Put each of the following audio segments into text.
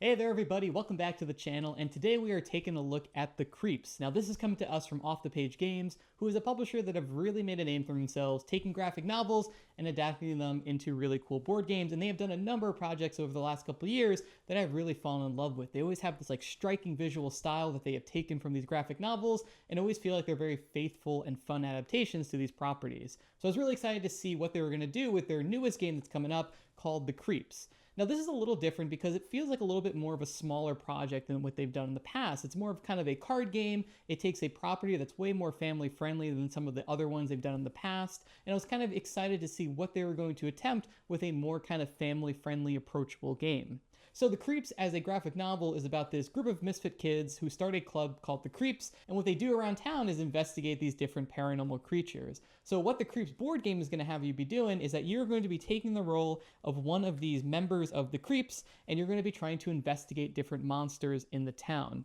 Hey there everybody, welcome back to the channel, and today we are taking a look at the Creeps. Now this is coming to us from Off the Page Games, who is a publisher that have really made a name for themselves, taking graphic novels and adapting them into really cool board games, and they have done a number of projects over the last couple of years that I've really fallen in love with. They always have this like striking visual style that they have taken from these graphic novels, and always feel like they're very faithful and fun adaptations to these properties. So I was really excited to see what they were going to do with their newest game that's coming up called The Creeps. Now this is a little different because it feels like a little bit more of a smaller project than what they've done in the past. It's more of kind of a card game. It takes a property that's way more family friendly than some of the other ones they've done in the past. And I was kind of excited to see what they were going to attempt with a more kind of family friendly, approachable game. So The Creeps as a graphic novel is about this group of misfit kids who start a club called The Creeps, and what they do around town is investigate these different paranormal creatures. So what The Creeps board game is going to have you be doing is that you're going to be taking the role of one of these members of The Creeps, and you're going to be trying to investigate different monsters in the town.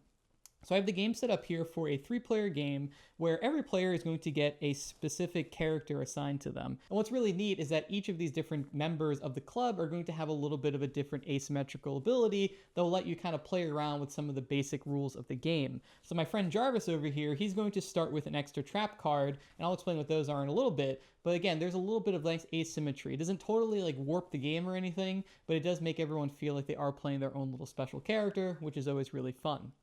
So I have the game set up here for a 3-player game where every player is going to get a specific character assigned to them. And what's really neat is that each of these different members of the club are going to have a little bit of a different asymmetrical ability that will let you kind of play around with some of the basic rules of the game. So my friend Jarvis over here, he's going to start with an extra trap card, and I'll explain what those are in a little bit. But again, there's a little bit of nice asymmetry. It doesn't totally like warp the game or anything, but it does make everyone feel like they are playing their own little special character, which is always really fun.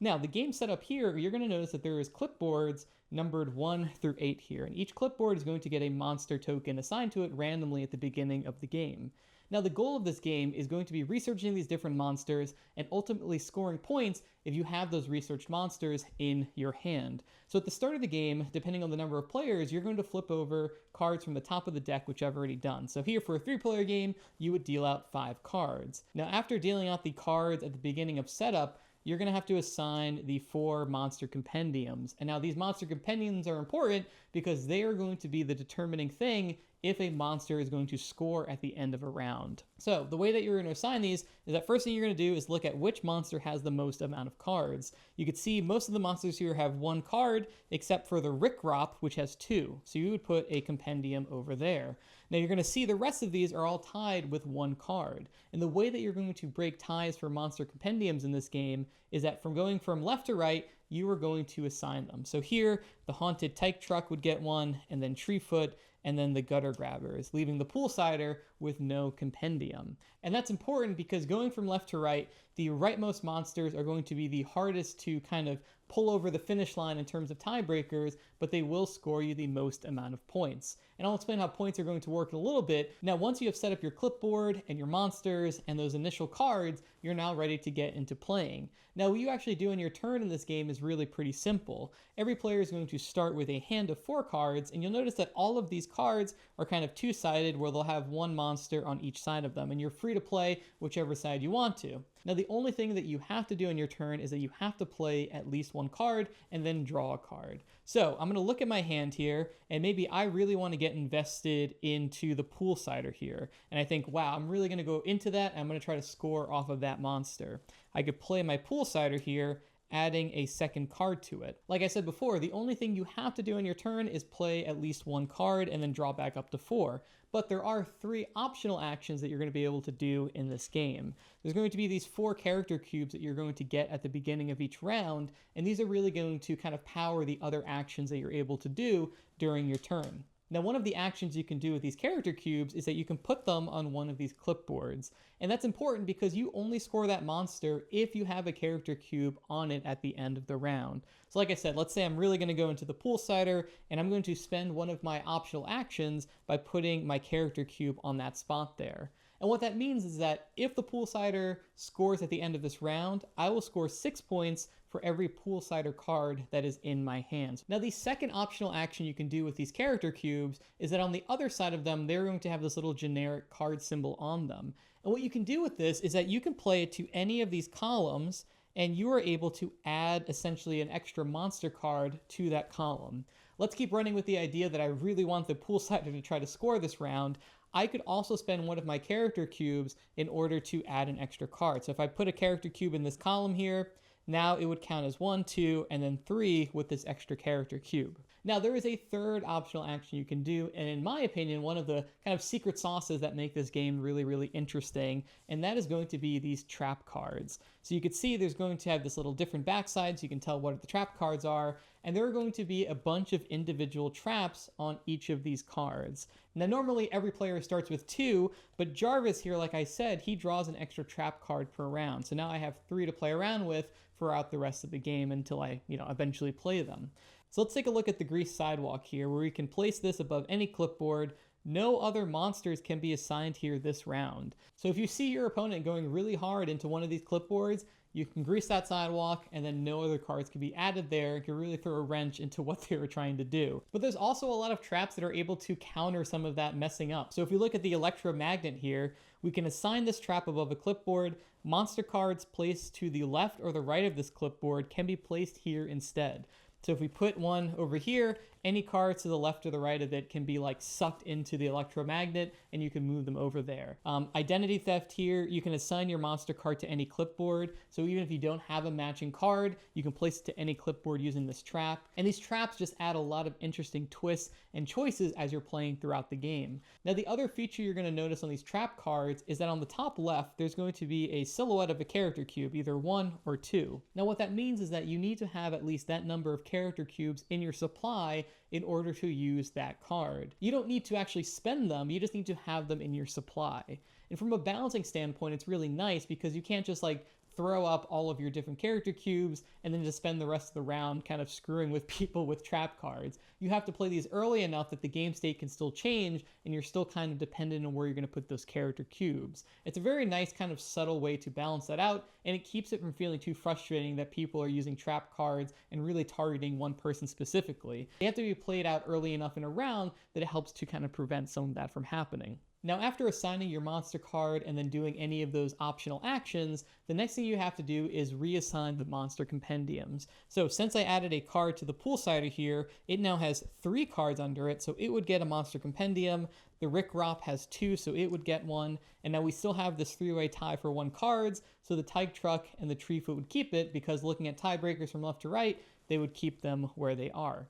Now, the game setup here, you're going to notice that there is clipboards numbered 1 through 8 here, and each clipboard is going to get a monster token assigned to it randomly at the beginning of the game. Now, the goal of this game is going to be researching these different monsters and ultimately scoring points if you have those researched monsters in your hand. So at the start of the game, depending on the number of players, you're going to flip over cards from the top of the deck, which I've already done. So here for a 3-player game, you would deal out 5 cards. Now, after dealing out the cards at the beginning of setup, you're going to have to assign the 4 monster compendiums. And now these monster compendiums are important because they are going to be the determining thing if a monster is going to score at the end of a round. So the way that you're going to assign these is that first thing you're going to do is look at which monster has the most amount of cards. You can see most of the monsters here have 1 card, except for the Rickrop, which has 2. So you would put a compendium over there. Now you're going to see the rest of these are all tied with 1 card. And the way that you're going to break ties for monster compendiums in this game is that from going from left to right, you are going to assign them. So here, the Haunted Tyke Truck would get 1, and then Treefoot, and then the Gutter Grabbers, leaving the Poolsider with no compendium. And that's important because going from left to right, the rightmost monsters are going to be the hardest to kind of pull over the finish line in terms of tiebreakers, but they will score you the most amount of points. And I'll explain how points are going to work in a little bit. Now, once you have set up your clipboard and your monsters and those initial cards, you're now ready to get into playing. Now, what you actually do in your turn in this game is really pretty simple. Every player is going to start with a hand of 4 cards, and you'll notice that all of these cards are kind of 2-sided where they'll have 1 monster on each side of them, and you're free to play whichever side you want to. Now, the only thing that you have to do in your turn is that you have to play at least 1 card and then draw a card. So I'm going to look at my hand here, and maybe I really want to get invested into the Poolsider here. And I think, wow, I'm really going to go into that, and I'm going to try to score off of that monster. I could play my Poolsider here, adding a 2nd card to it. Like I said before, the only thing you have to do in your turn is play at least 1 card and then draw back up to 4. But there are 3 optional actions that you're going to be able to do in this game. There's going to be these 4 character cubes that you're going to get at the beginning of each round, and these are really going to kind of power the other actions that you're able to do during your turn. Now, one of the actions you can do with these character cubes is that you can put them on one of these clipboards. And that's important because you only score that monster if you have a character cube on it at the end of the round. So like I said, let's say I'm really going to go into the Poolsider, and I'm going to spend one of my optional actions by putting my character cube on that spot there. And what that means is that if the Poolsider scores at the end of this round, I will score 6 points for every Poolsider card that is in my hands. Now, the second optional action you can do with these character cubes is that on the other side of them, they're going to have this little generic card symbol on them. And what you can do with this is that you can play it to any of these columns, and you are able to add essentially an extra monster card to that column. Let's keep running with the idea that I really want the Poolsider to try to score this round. I could also spend one of my character cubes in order to add an extra card. So if I put a character cube in this column here, now it would count as 1, 2, and then 3 with this extra character cube. Now, there is a third optional action you can do, and in my opinion, one of the kind of secret sauces that make this game really, really interesting, and that is going to be these trap cards. So you can see there's going to have this little different backside, so you can tell what the trap cards are, and there are going to be a bunch of individual traps on each of these cards. Now, normally every player starts with 2, but Jarvis here, like I said, he draws an extra trap card per round. So now I have 3 to play around with throughout the rest of the game until I, eventually play them. So let's take a look at the grease sidewalk here, where we can place this above any clipboard. No other monsters can be assigned here this round. So if you see your opponent going really hard into one of these clipboards, you can grease that sidewalk, and then no other cards can be added there. It can really throw a wrench into what they were trying to do. But there's also a lot of traps that are able to counter some of that messing up. So if we look at the electromagnet here, we can assign this trap above a clipboard. Monster cards placed to the left or the right of this clipboard can be placed here instead. So if we put one over here, any cards to the left or the right of it can be like sucked into the electromagnet, and you can move them over there. Identity theft here, you can assign your monster card to any clipboard. So even if you don't have a matching card, you can place it to any clipboard using this trap. And these traps just add a lot of interesting twists and choices as you're playing throughout the game. Now, the other feature you're going to notice on these trap cards is that on the top left, there's going to be a silhouette of a character cube, either 1 or 2. Now, what that means is that you need to have at least that number of character cubes in your supply in order to use that card. You don't need to actually spend them, you just need to have them in your supply. And from a balancing standpoint, it's really nice because you can't just like throw up all of your different character cubes and then just spend the rest of the round kind of screwing with people with trap cards. You have to play these early enough that the game state can still change and you're still kind of dependent on where you're going to put those character cubes. It's a very nice kind of subtle way to balance that out, and it keeps it from feeling too frustrating that people are using trap cards and really targeting one person specifically. They have to be played out early enough in a round that it helps to kind of prevent some of that from happening. Now, after assigning your monster card and then doing any of those optional actions, the next thing you have to do is reassign the monster compendiums. So since I added a card to the poolsider here, it now has 3 cards under it, so it would get a monster compendium. The Rick Rop has 2, so it would get 1. And now we still have this 3-way tie for 1 cards, so the Tyke Truck and the Treefoot would keep it, because looking at tiebreakers from left to right, they would keep them where they are.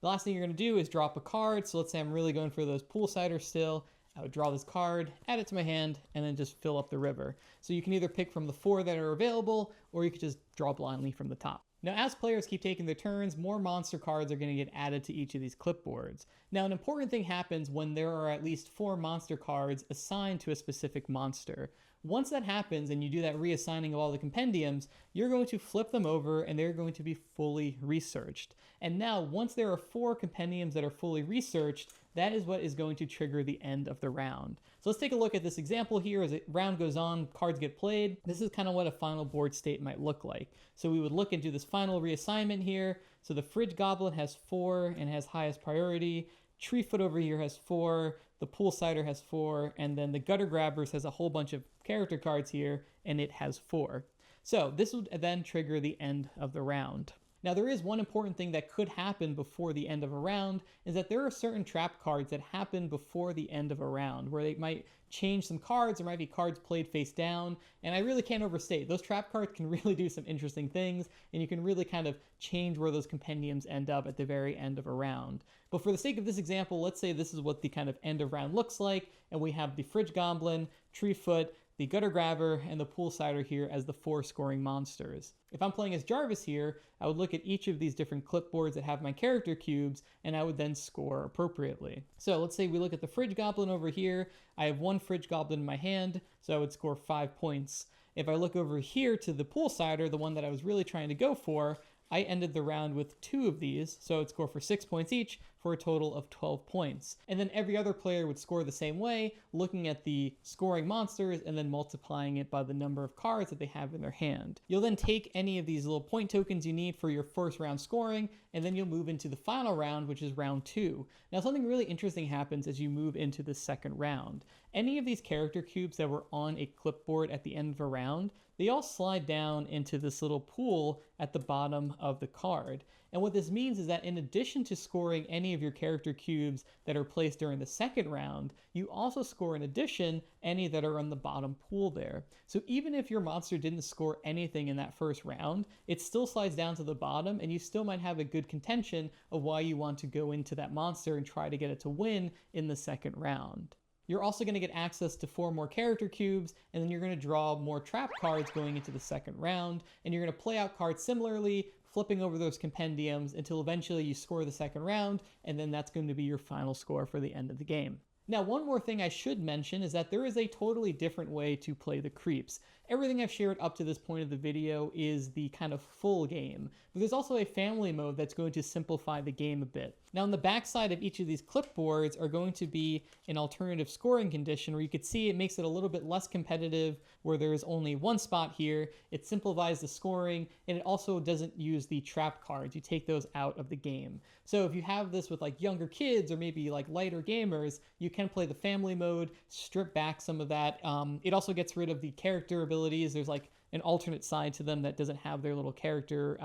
The last thing you're going to do is drop a card. So let's say I'm really going for those poolsiders still. I would draw this card, add it to my hand, and then just fill up the river. So you can either pick from the 4 that are available, or you could just draw blindly from the top. Now, as players keep taking their turns, more monster cards are going to get added to each of these clipboards. Now, an important thing happens when there are at least 4 monster cards assigned to a specific monster. Once that happens and you do that reassigning of all the compendiums, you're going to flip them over and they're going to be fully researched. And now, once there are 4 compendiums that are fully researched, that is what is going to trigger the end of the round. So let's take a look at this example here. As the round goes on, cards get played. This is kind of what a final board state might look like. So we would look into this final reassignment here. So the Fridge Goblin has 4 and has highest priority. Treefoot over here has 4. The Poolsider has 4. And then the Gutter Grabbers has a whole bunch of character cards here, and it has 4. So this would then trigger the end of the round. Now, there is one important thing that could happen before the end of a round, is that there are certain trap cards that happen before the end of a round, where they might change some cards, there might be cards played face down, and I really can't overstate. Those trap cards can really do some interesting things, and you can really kind of change where those compendiums end up at the very end of a round. But for the sake of this example, let's say this is what the kind of end of round looks like, and we have the Fridge Goblin, Treefoot, the Gutter Grabber, and the Poolsider here as the 4 scoring monsters. If I'm playing as Jarvis here, I would look at each of these different clipboards that have my character cubes, and I would then score appropriately. So let's say we look at the Fridge Goblin over here. I have 1 Fridge Goblin in my hand, so I would score 5 points. If I look over here to the Poolsider, the one that I was really trying to go for, I ended the round with 2 of these, so I'd score for 6 points each for a total of 12 points. And then every other player would score the same way, looking at the scoring monsters and then multiplying it by the number of cards that they have in their hand. You'll then take any of these little point tokens you need for your first round scoring, and then you'll move into the final round, which is round 2. Now, something really interesting happens as you move into the second round. Any of these character cubes that were on a clipboard at the end of a round, they all slide down into this little pool at the bottom of the card. And what this means is that in addition to scoring any of your character cubes that are placed during the second round, you also score in addition any that are on the bottom pool there. So even if your monster didn't score anything in that first round, it still slides down to the bottom, and you still might have a good contention of why you want to go into that monster and try to get it to win in the second round. You're also going to get access to 4 more character cubes, and then you're going to draw more trap cards going into the second round, and you're going to play out cards similarly, flipping over those compendiums until eventually you score the second round, and then that's going to be your final score for the end of the game. Now, one more thing I should mention is that there is a totally different way to play the creeps. Everything I've shared up to this point of the video is the kind of full game, but there's also a family mode that's going to simplify the game a bit. Now, on the backside of each of these clipboards are going to be an alternative scoring condition where you could see it makes it a little bit less competitive, where there's only one spot here. It simplifies the scoring, and it also doesn't use the trap cards. You take those out of the game. So if you have this with like younger kids or maybe like lighter gamers, you can play the family mode, strip back some of that. It also gets rid of the character abilities. There's like an alternate side to them that doesn't have their little character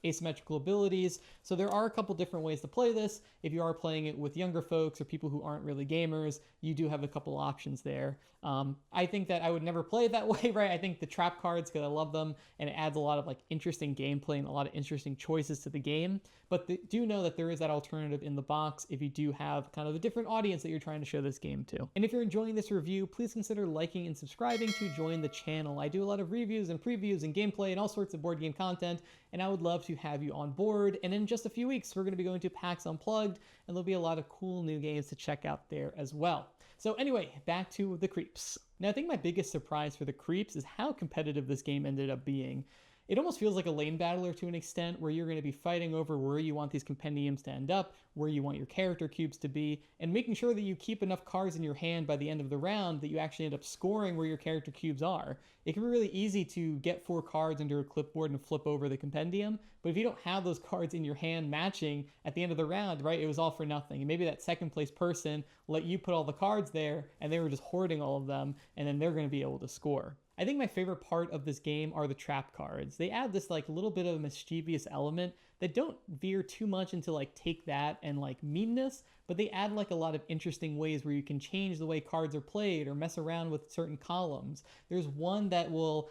asymmetrical abilities. So there are a couple different ways to play this. If you are playing it with younger folks or people who aren't really gamers, you do have a couple options there. I think that I would never play it that way, right? I think the trap cards, because I love them, and it adds a lot of like interesting gameplay and a lot of interesting choices to the game. But do know that there is that alternative in the box if you do have kind of a different audience that you're trying to show this game to. And if you're enjoying this review, please consider liking and subscribing to join the channel. I do a lot of reviews and previews and gameplay and all sorts of board game content, and I would love to have you on board. And in just a few weeks, we're going to be going to PAX Unplugged, and there'll be a lot of cool new games to check out there as well. So anyway, back to the creeps. Now, I think my biggest surprise for the creeps is how competitive this game ended up being. It almost feels like a lane battler to an extent, where you're going to be fighting over where you want these compendiums to end up, where you want your character cubes to be, and making sure that you keep enough cards in your hand by the end of the round that you actually end up scoring where your character cubes are. It can be really easy to get 4 cards under a clipboard and flip over the compendium, but if you don't have those cards in your hand matching at the end of the round, right, it was all for nothing. And maybe that second place person let you put all the cards there, and they were just hoarding all of them, and then they're going to be able to score. I think my favorite part of this game are the trap cards. They add this like little bit of a mischievous element that don't veer too much into like take that and like meanness, but they add like a lot of interesting ways where you can change the way cards are played or mess around with certain columns. There's one that will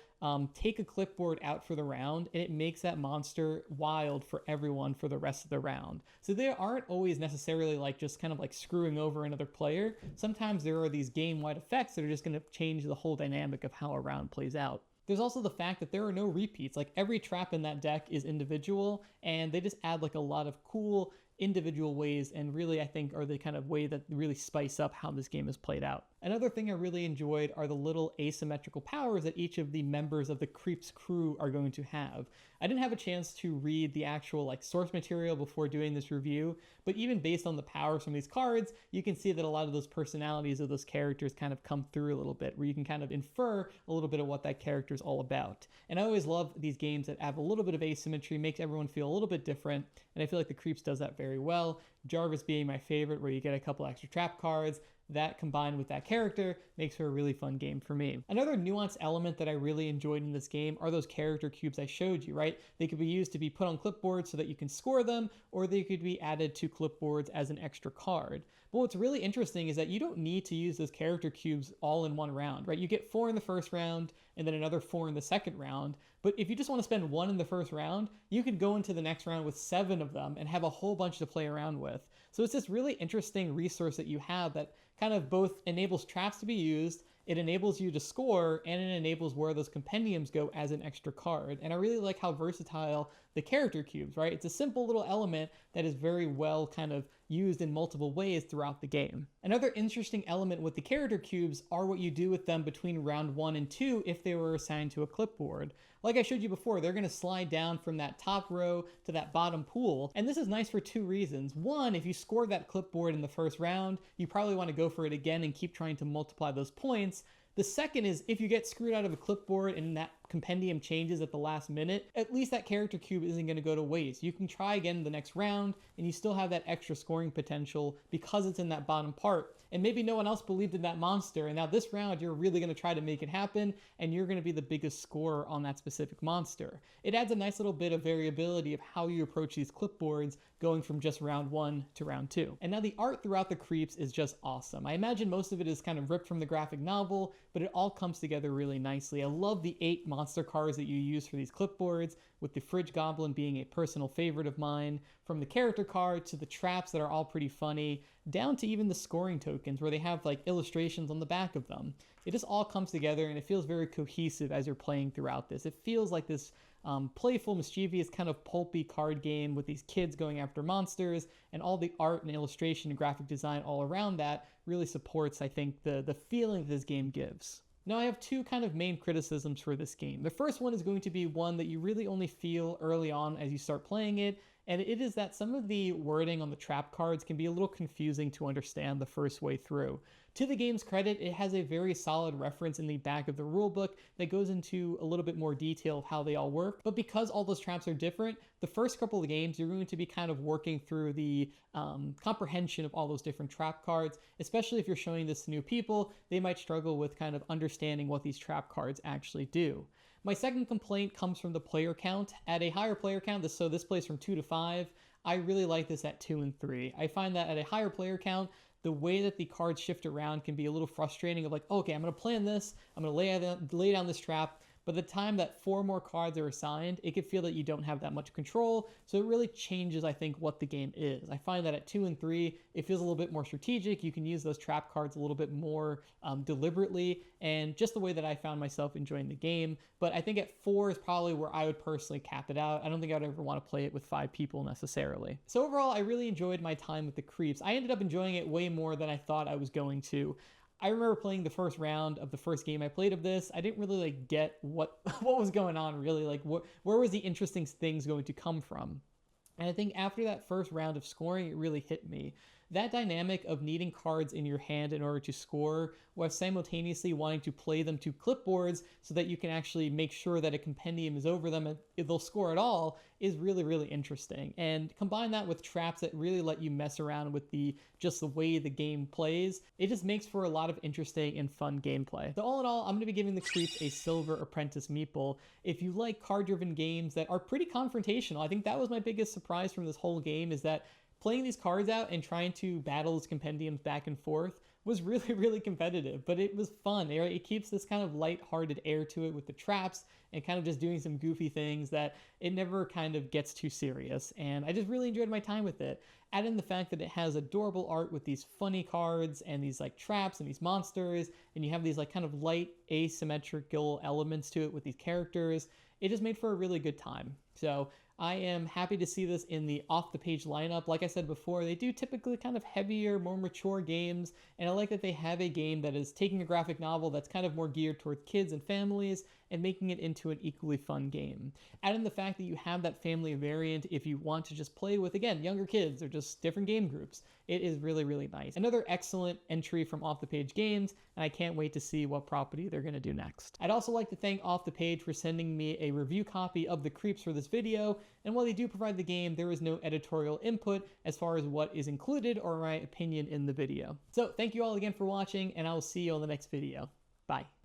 take a clipboard out for the round, and it makes that monster wild for everyone for the rest of the round. So they aren't always necessarily like just kind of like screwing over another player. Sometimes there are these game-wide effects that are just going to change the whole dynamic of how a round plays out. There's also the fact that there are no repeats. Like every trap in that deck is individual, and they just add like a lot of cool individual ways, and really I think are the kind of way that really spice up how this game is played out. Another thing I really enjoyed are the little asymmetrical powers that each of the members of the Creeps crew are going to have. I didn't have a chance to read the actual like source material before doing this review, but even based on the powers from these cards, you can see that a lot of those personalities of those characters kind of come through a little bit, where you can kind of infer a little bit of what that character is all about. And I always love these games that have a little bit of asymmetry, makes everyone feel a little bit different, and I feel like the Creeps does that very well. Jarvis being my favorite, where you get a couple extra trap cards. That combined with that character makes for a really fun game for me. Another nuanced element that I really enjoyed in this game are those character cubes I showed you, right? They could be used to be put on clipboards so that you can score them, or they could be added to clipboards as an extra card. But what's really interesting is that you don't need to use those character cubes all in one round, right? You get 4 in the first round and then another 4 in the second round. But if you just want to spend 1 in the first round, you could go into the next round with 7 of them and have a whole bunch to play around with. So it's this really interesting resource that you have that kind of both enables traps to be used, it enables you to score, and it enables where those compendiums go as an extra card. And I really like how versatile the character cubes, right? It's a simple little element that is very well kind of used in multiple ways throughout the game. Another interesting element with the character cubes are what you do with them between round 1 and 2 if they were assigned to a clipboard. Like I showed you before, they're going to slide down from that top row to that bottom pool. And this is nice for 2 reasons. One, if you scored that clipboard in the first round, you probably want to go for it again and keep trying to multiply those points. The second is if you get screwed out of a clipboard and that compendium changes at the last minute, at least that character cube isn't going to go to waste. You can try again the next round and you still have that extra scoring potential because it's in that bottom part. and maybe no one else believed in that monster, and now this round you're really going to try to make it happen, and you're going to be the biggest scorer on that specific monster. It adds a nice little bit of variability of how you approach these clipboards, going from just round 1 to round 2. And now the art throughout the creeps is just awesome. I imagine most of it is kind of ripped from the graphic novel, but it all comes together really nicely. I love the 8 monster cards that you use for these clipboards, with the fridge goblin being a personal favorite of mine, from the character card to the traps that are all pretty funny, down to even the scoring tokens where they have like illustrations on the back of them. It just all comes together and it feels very cohesive as you're playing throughout this. It feels like this playful, mischievous, kind of pulpy card game with these kids going after monsters, and all the art and illustration and graphic design all around that really supports, I think, the feeling this game gives. Now, I have 2 kind of main criticisms for this game. The first one is going to be one that you really only feel early on as you start playing it, and it is that some of the wording on the trap cards can be a little confusing to understand the first way through. To the game's credit, it has a very solid reference in the back of the rulebook that goes into a little bit more detail of how they all work, but because all those traps are different, the first couple of games you're going to be kind of working through the comprehension of all those different trap cards, especially if you're showing this to new people. They might struggle with kind of understanding what these trap cards actually do. My second complaint comes from the player count. At a higher player count, so this plays from 2 to 5, I really like this at 2 and 3. I find that at a higher player count, the way that the cards shift around can be a little frustrating of like, okay, I'm going to plan this, I'm going to lay down this trap, but the time that 4 more cards are assigned, it can feel that you don't have that much control, so it really changes, I think, what the game is. I find that at 2 and 3, it feels a little bit more strategic. You can use those trap cards a little bit more deliberately, and just the way that I found myself enjoying the game. But I think at 4 is probably where I would personally cap it out. I don't think I'd ever want to play it with 5 people necessarily. So overall, I really enjoyed my time with the creeps. I ended up enjoying it way more than I thought I was going to. I remember playing the first round of the first game I played of this. I didn't really like get what was going on really, like where was the interesting things going to come from. And I think after that first round of scoring, it really hit me. That dynamic of needing cards in your hand in order to score, while simultaneously wanting to play them to clipboards so that you can actually make sure that a compendium is over them and if they'll score at all, is really, really interesting. And combine that with traps that really let you mess around with just the way the game plays, it just makes for a lot of interesting and fun gameplay. So all in all, I'm going to be giving the creeps a Silver Apprentice meeple. If you like card-driven games that are pretty confrontational, I think that was my biggest surprise from this whole game, is that playing these cards out and trying to battle these compendiums back and forth was really, really competitive, but it was fun. It keeps this kind of light-hearted air to it with the traps and kind of just doing some goofy things that it never kind of gets too serious. And I just really enjoyed my time with it. Add in the fact that it has adorable art with these funny cards and these like traps and these monsters, and you have these like kind of light asymmetrical elements to it with these characters. It just made for a really good time. So I am happy to see this in the off-the-page lineup. Like I said before, they do typically kind of heavier, more mature games, and I like that they have a game that is taking a graphic novel that's kind of more geared toward kids and families and making it into an equally fun game. Add in the fact that you have that family variant if you want to just play with, again, younger kids or just different game groups. It is really, really nice. Another excellent entry from Off the Page Games, and I can't wait to see what property they're going to do next. I'd also like to thank Off the Page for sending me a review copy of the creeps for this video, and while they do provide the game, there is no editorial input as far as what is included or my opinion in the video. So thank you all again for watching, and I will see you on the next video. Bye.